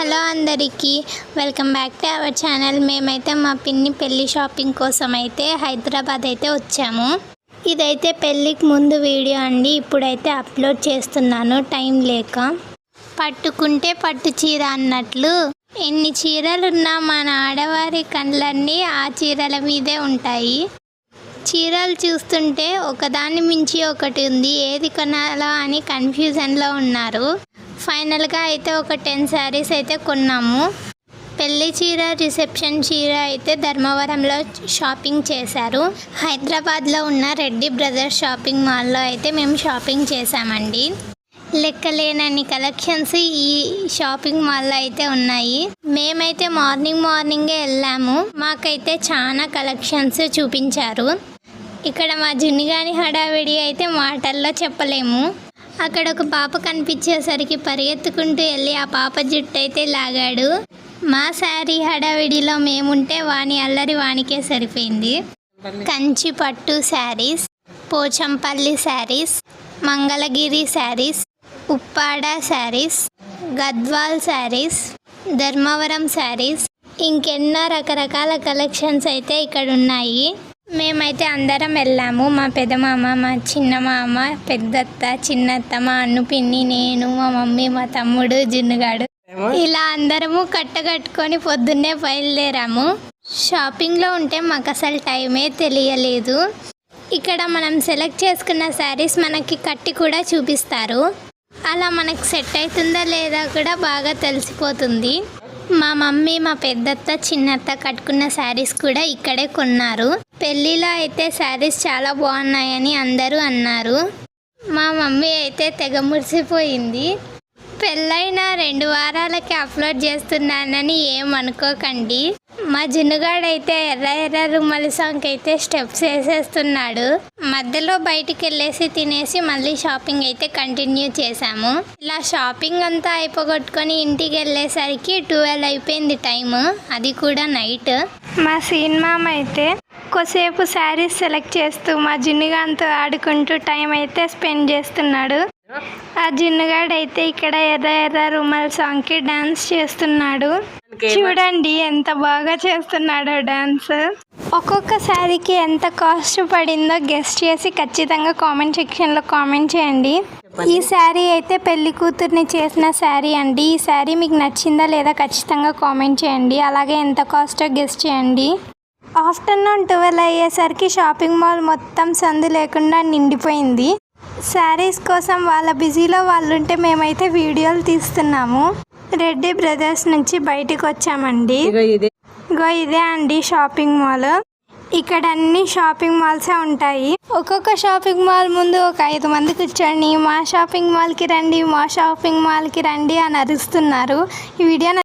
Hello అందరికీ welcome back to our channel. మేమైతే మా పిన్ని పెళ్లి షాపింగ్ కోసం అయితే హైదరాబాద్ అయితే వచ్చాము. ఇదైతే పెళ్ళికి ముందు వీడియో అండి. ఇప్పుడైతే అప్లోడ్ చేస్తున్నాను టైం లేక. పట్టుకుంటే పట్టు చీర అన్నట్లు ఎన్ని చీరలున్నా మన ఆడవారి కళ్ళన్నీ ఆ చీరల మీదే ఉంటాయి. చీరలు చూస్తుంటే ఒకదాన్ని మించి ఒకటి ఉంది, ఏది కొనాలా అని కన్ఫ్యూజన్లో ఉన్నారు. ఫైనల్గా అయితే ఒక 10 శారీస్ అయితే కొన్నాము. పెళ్లి చీర, రిసెప్షన్ చీర అయితే ధర్మవరంలో షాపింగ్ చేశారు. హైదరాబాద్లో ఉన్న రెడ్డి బ్రదర్స్ షాపింగ్ మాల్లో అయితే మేము షాపింగ్ చేశామండి. లెక్కలేనన్ని కలెక్షన్స్ ఈ షాపింగ్ మాల్లో అయితే ఉన్నాయి. మేమైతే మార్నింగే వెళ్ళాము. మాకైతే చాలా కలెక్షన్స్ చూపించారు. ఇక్కడ మా జున్నిగాని హడావిడి అయితే మాటల్లో చెప్పలేము. అక్కడ ఒక పాప కనిపించేసరికి పరిగెత్తుకుంటూ వెళ్ళి ఆ పాప జుట్టు అయితే లాగాడు. మా శారీ హడావిడిలో మేముంటే వాని అల్లరి వానికే సరిపోయింది. కంచి పట్టు శారీస్, పోచంపల్లి శారీస్, మంగళగిరి శారీస్, ఉప్పాడ శారీస్, గద్వాల్ శారీస్, ధర్మవరం శారీస్, ఇంకెన్నో రకరకాల కలెక్షన్స్ అయితే ఇక్కడ ఉన్నాయి. మేమైతే అందరం వెళ్ళాము. మా పెద్దమామ, మా చిన్నమామ, పెద్దత్త, చిన్నత్త, మా అన్ను పిన్ని, నేను, మా మమ్మీ, మా తమ్ముడు, జున్నుగాడు, ఇలా అందరము కట్టకట్టుకొని పొద్దున్నే బయలుదేరాము. షాపింగ్లో ఉంటే మాకు అసలు టైమే తెలియలేదు. ఇక్కడ మనం సెలెక్ట్ చేసుకున్న శారీస్ మనకి కట్టి కూడా చూపిస్తారు. అలా మనకు సెట్ అవుతుందా లేదా కూడా బాగా తెలిసిపోతుంది. మా మమ్మీ, మా పెద్దత్త, చిన్నత్త కట్టుకున్న శారీస్ కూడా ఇక్కడే కొన్నారు. పెళ్ళిలో అయితే శారీస్ చాలా బాగున్నాయని అందరూ అన్నారు. మా మమ్మీ అయితే తెగ మురిసిపోయింది. పెళ్ళైన 2 వారాలకి అప్లోడ్ చేస్తున్నానని ఏమనుకోకండి. మా జున్నుగాడైతే ఎర్ర ఎర్ర రుమ్మల సాంగ్ అయితే స్టెప్స్ వేసేస్తున్నాడు. మధ్యలో బయటికి వెళ్ళేసి తినేసి మళ్ళీ షాపింగ్ అయితే కంటిన్యూ చేసాము. ఇలా షాపింగ్ అంతా అయిపోగొట్టుకొని ఇంటికి వెళ్ళేసరికి 12 అయిపోయింది టైము, అది కూడా నైట్. మా సినిమామ అయితే కొద్దిసేపు శారీస్ సెలెక్ట్ చేస్తూ మా జున్నుగాడితో ఆడుకుంటూ టైం అయితే స్పెండ్ చేస్తున్నాడు. ఆ జున్నుగాడు అయితే ఇక్కడ ఎర్ర ఎర్ర రుమాల్ సాంగ్కి డాన్స్ చేస్తున్నాడు. చూడండి ఎంత బాగా చేస్తున్నాడో డాన్స్. ఒక్కొక్క శారీకి ఎంత కాస్ట్ పడిందో గెస్ట్ చేసి ఖచ్చితంగా కామెంట్ సెక్షన్లో కామెంట్ చేయండి. ఈ శారీ అయితే పెళ్లి కూతుర్ని చేసిన శారీ అండి. ఈ శారీ మీకు నచ్చిందా లేదా ఖచ్చితంగా కామెంట్ చేయండి. అలాగే ఎంత కాస్టో గెస్ట్ చేయండి. ఆఫ్టర్నూన్ 12 అయ్యేసరికి షాపింగ్ మాల్ మొత్తం సందు లేకుండా నిండిపోయింది. శారీస్ కోసం వాళ్ళ బిజీలో వాళ్ళు ఉంటే మేమైతే వీడియోలు తీస్తున్నాము. రెడ్డి బ్రదర్స్ నుంచి బయటికి వచ్చామండి. ఇదే అండి షాపింగ్ మాల్. ఇక్కడ అన్ని షాపింగ్ మాల్సే ఉంటాయి. ఒక్కొక్క షాపింగ్ మాల్ ముందు ఒక 5 మంది కూర్చొని మా షాపింగ్ మాల్కి రండి, మా షాపింగ్ మాల్కి రండి అని అరుస్తున్నారు. ఈ వీడియో